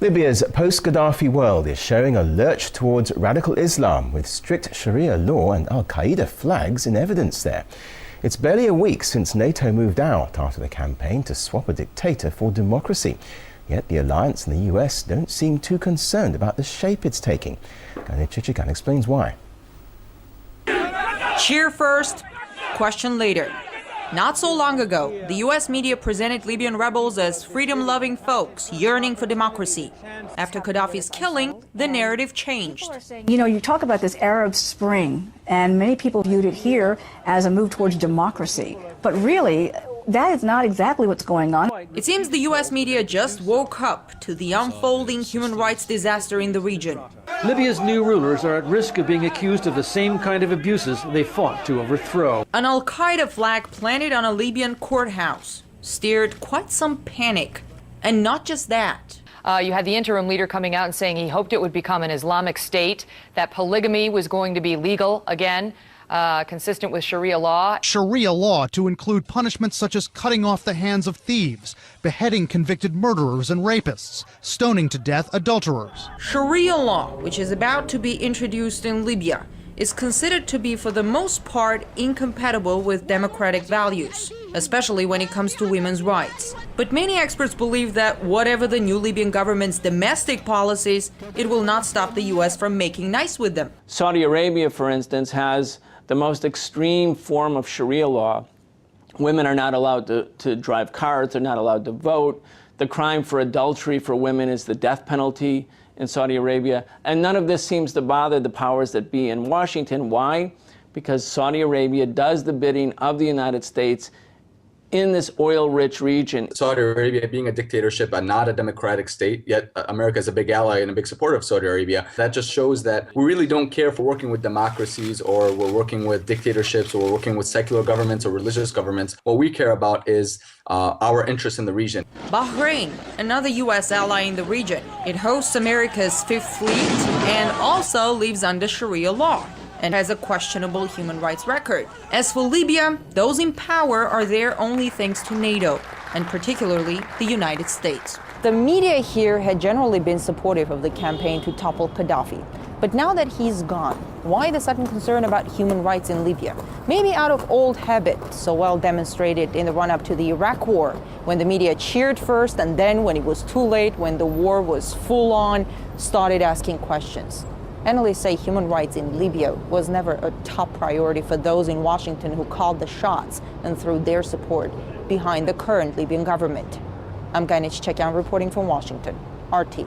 Libya's post-Gaddafi world is showing a lurch towards radical Islam, with strict Sharia law and al-Qaeda flags in evidence there. It's barely a week since NATO moved out after the campaign to swap a dictator for democracy. Yet the alliance and the US don't seem too concerned about the shape it's taking. Gani Chichikan explains why. Cheer first, question later. Not so long ago, the US media presented Libyan rebels as freedom-loving folks yearning for democracy. After Gaddafi's killing, the narrative changed. You know, you talk about this Arab Spring, and many people viewed it here as a move towards democracy. But really, that is not exactly what's going on. It seems the US media just woke up to the unfolding human rights disaster in the region. Libya's new rulers are at risk of being accused of the same kind of abuses they fought to overthrow. An al-Qaeda flag planted on a Libyan courthouse stirred quite some panic. And not just that. You had the interim leader coming out and saying he hoped it would become an Islamic state, that polygamy was going to be legal again, consistent with Sharia law. Sharia law to include punishments such as cutting off the hands of thieves, beheading convicted murderers and rapists, stoning to death adulterers. Sharia law, which is about to be introduced in Libya, is considered to be for the most part incompatible with democratic values, especially when it comes to women's rights. But many experts believe that whatever the new Libyan government's domestic policies, it will not stop the US from making nice with them. Saudi Arabia, for instance, has the most extreme form of Sharia law. Women are not allowed to drive cars, they're not allowed to vote. The crime for adultery for women is the death penalty in Saudi Arabia. And none of this seems to bother the powers that be in Washington. Why? Because Saudi Arabia does the bidding of the United States in this oil-rich region. Saudi Arabia being a dictatorship and not a democratic state, yet America is a big ally and a big supporter of Saudi Arabia. That just shows that we really don't care if we're working with democracies or we're working with dictatorships or we're working with secular governments or religious governments. What we care about is our interests in the region. Bahrain, another US ally in the region. It hosts America's Fifth Fleet and also lives under Sharia law and has a questionable human rights record. As for Libya, those in power are there only thanks to NATO, and particularly the United States. The media here had generally been supportive of the campaign to topple Gaddafi. But now that he's gone, why the sudden concern about human rights in Libya? Maybe out of old habit, so well demonstrated in the run-up to the Iraq War, when the media cheered first and then, when it was too late, when the war was full on, started asking questions. Analysts say human rights in Libya was never a top priority for those in Washington who called the shots and threw their support behind the current Libyan government. I'm Gani Chichikan reporting from Washington, RT.